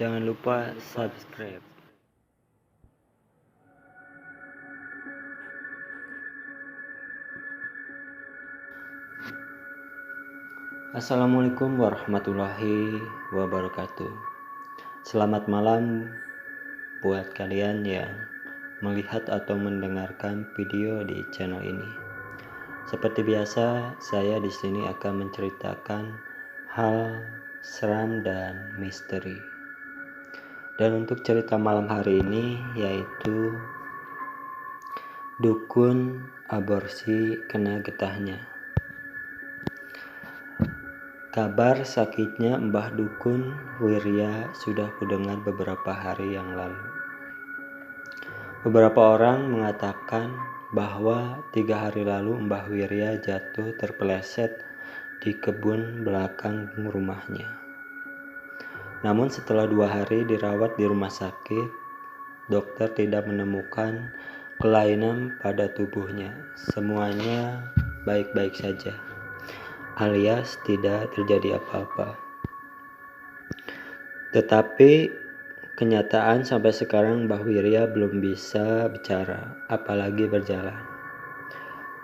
Jangan lupa subscribe. Assalamualaikum warahmatullahi wabarakatuh. Selamat malam buat kalian yang melihat atau mendengarkan video di channel ini. Seperti biasa, saya di sini akan menceritakan hal seram dan misteri. Dan untuk cerita malam hari ini yaitu dukun aborsi kena getahnya. Kabar sakitnya Mbah Dukun Wirya sudah kudengar beberapa hari yang lalu. Beberapa orang mengatakan bahwa 3 hari lalu Mbah Wirya jatuh terpeleset di kebun belakang rumahnya. Namun setelah 2 hari dirawat di rumah sakit, dokter tidak menemukan kelainan pada tubuhnya. Semuanya baik-baik saja, alias tidak terjadi apa-apa. Tetapi kenyataan sampai sekarang Mbah Wirya belum bisa bicara, apalagi berjalan.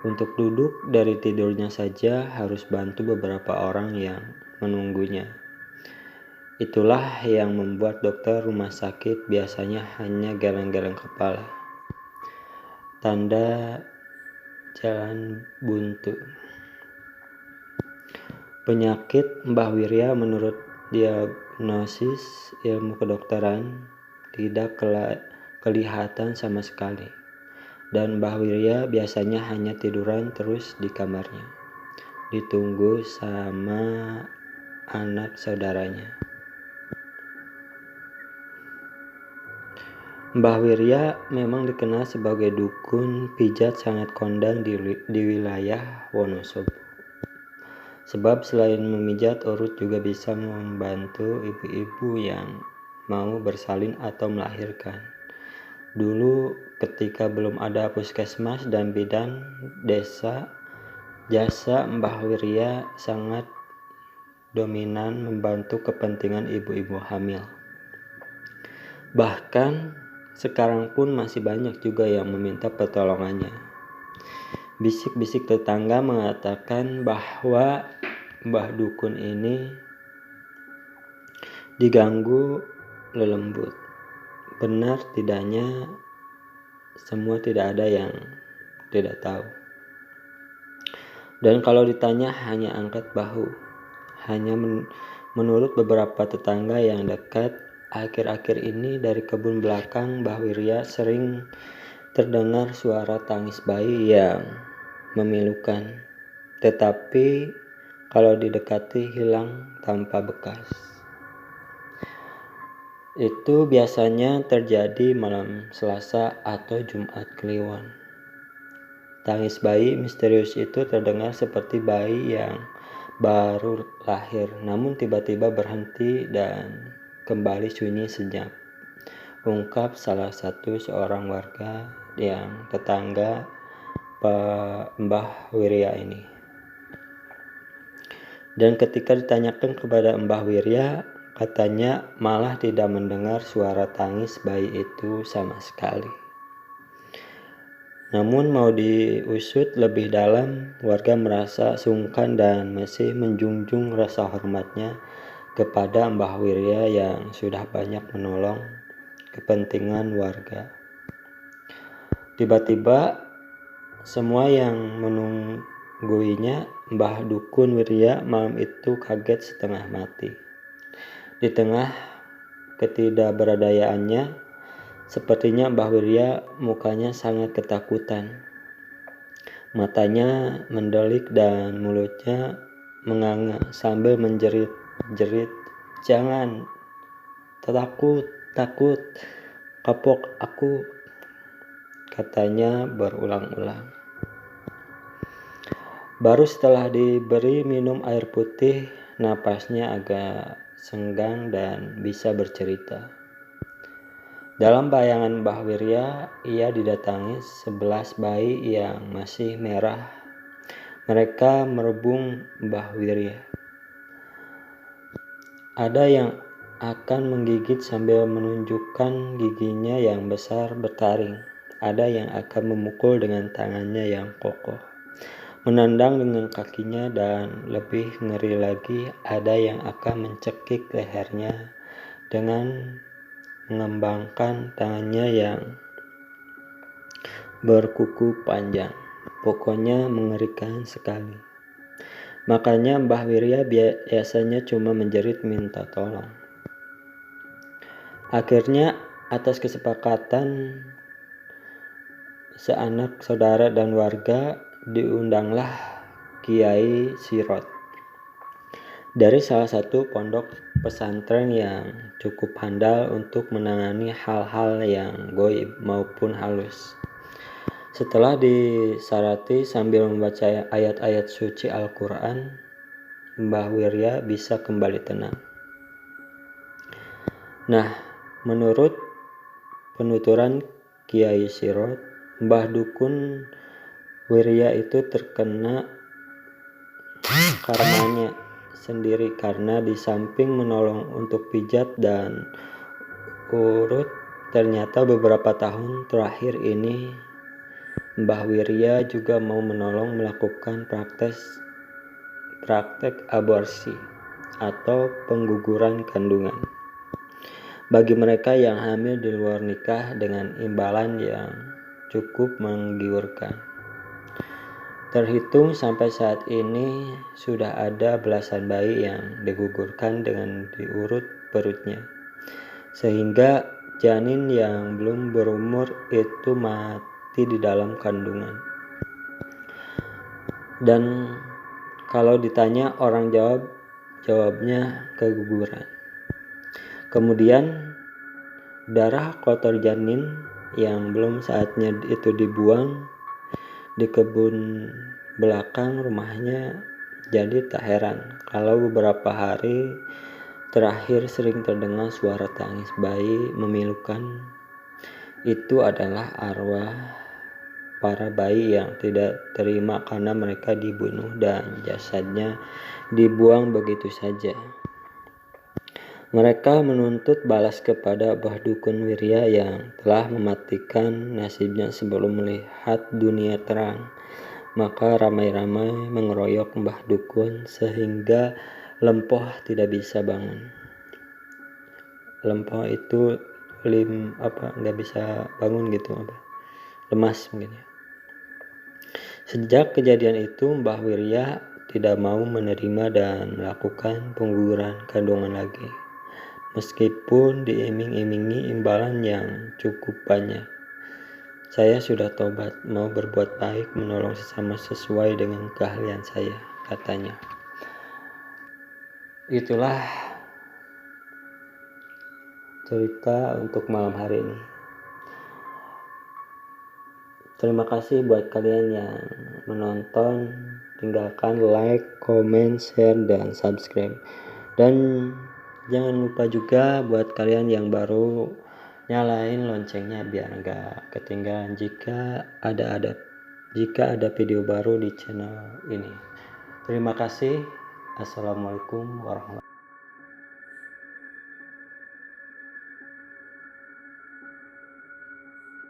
Untuk duduk dari tidurnya saja harus bantu beberapa orang yang menunggunya. Itulah yang membuat dokter rumah sakit biasanya hanya geleng-geleng kepala. Tanda jalan buntu. Penyakit Mbah Wirya menurut diagnosis ilmu kedokteran tidak kelihatan sama sekali. Dan Mbah Wirya biasanya hanya tiduran terus di kamarnya, ditunggu sama anak saudaranya. Mbah Wirya memang dikenal sebagai dukun pijat sangat kondang di wilayah Wonosobo. Sebab selain memijat, urut juga bisa membantu ibu-ibu yang mau bersalin atau melahirkan. Dulu ketika belum ada puskesmas dan bidan desa, jasa Mbah Wirya sangat dominan membantu kepentingan ibu-ibu hamil. Bahkan sekarang pun masih banyak juga yang meminta pertolongannya. Bisik-bisik tetangga mengatakan bahwa Mbah Dukun ini diganggu lelembut. Benar tidaknya, semua tidak ada yang tidak tahu. Dan kalau ditanya hanya angkat bahu. Hanya menurut beberapa tetangga yang dekat, akhir-akhir ini dari kebun belakang Mbah Wirya sering terdengar suara tangis bayi yang memilukan, tetapi kalau didekati hilang tanpa bekas. Itu biasanya terjadi malam Selasa atau Jumat Kliwon. Tangis bayi misterius itu terdengar seperti bayi yang baru lahir, namun tiba-tiba berhenti dan kembali sunyi senyap, ungkap salah satu seorang warga yang tetangga Mbah Wirya ini. Dan ketika ditanyakan kepada Mbah Wirya, katanya malah tidak mendengar suara tangis bayi itu sama sekali. Namun mau diusut lebih dalam, warga merasa sungkan dan masih menjunjung rasa hormatnya kepada Mbah Wirya yang sudah banyak menolong kepentingan warga. Tiba-tiba semua yang menungguinya Mbah Dukun Wirya malam itu kaget setengah mati. Di tengah ketidakberadayaannya, sepertinya Mbah Wirya mukanya sangat ketakutan. Matanya mendelik dan mulutnya menganga sambil menjerit-jerit, "Jangan, takut, kapok aku," katanya berulang-ulang. Baru setelah diberi minum air putih, napasnya agak senggang dan bisa bercerita. Dalam bayangan Mbah Wirya, ia didatangi 11 bayi yang masih merah. Mereka merebung Mbah Wirya. Ada yang akan menggigit sambil menunjukkan giginya yang besar bertaring. Ada yang akan memukul dengan tangannya yang kokoh, menendang dengan kakinya, dan lebih ngeri lagi, ada yang akan mencekik lehernya dengan mengembangkan tangannya yang berkuku panjang. Pokoknya mengerikan sekali. Makanya Mbah Wirya biasanya cuma menjerit minta tolong. Akhirnya atas kesepakatan seanak saudara dan warga, diundanglah Kiai Sirot dari salah satu pondok pesantren yang cukup handal untuk menangani hal-hal yang goib maupun halus. Setelah disarati sambil membaca ayat-ayat suci Al-Quran, Mbah Wirya bisa kembali tenang. Nah, menurut penuturan Kiai Sirot, Mbah Dukun Wirya itu terkena karmanya sendiri karena di samping menolong untuk pijat dan urut, ternyata beberapa tahun terakhir ini Mbah Wirya juga mau menolong melakukan praktek aborsi atau pengguguran kandungan bagi mereka yang hamil di luar nikah dengan imbalan yang cukup menggiurkan. Terhitung sampai saat ini sudah ada belasan bayi yang digugurkan dengan diurut perutnya, sehingga janin yang belum berumur itu mati di dalam kandungan. Dan kalau ditanya orang jawabnya keguguran. Kemudian darah kotor janin yang belum saatnya itu dibuang di kebun belakang rumahnya. Jadi tak heran kalau beberapa hari terakhir sering terdengar suara tangis bayi memilukan. Itu adalah arwah para bayi yang tidak terima karena mereka dibunuh dan jasadnya dibuang begitu saja. Mereka menuntut balas kepada Mbah Dukun Wirya yang telah mematikan nasibnya sebelum melihat dunia terang. Maka ramai-ramai mengeroyok Mbah Dukun sehingga Lempoh tidak bisa bangun. Lempoh itu nggak bisa bangun gitu, lemas mungkin ya. Sejak kejadian itu Mbah Wirya tidak mau menerima dan melakukan pengguguran kandungan lagi, meskipun diiming-imingi imbalan yang cukup banyak. Saya sudah tobat, mau berbuat baik, menolong sesama sesuai dengan keahlian saya, katanya. Itulah cerita untuk malam hari ini. Terima kasih buat kalian yang menonton. Tinggalkan like, comment, share, dan subscribe. Dan jangan lupa juga buat kalian yang baru, nyalain loncengnya biar nggak ketinggalan jika ada video baru di channel ini. Terima kasih. Assalamualaikum warahmatullahi wabarakatuh.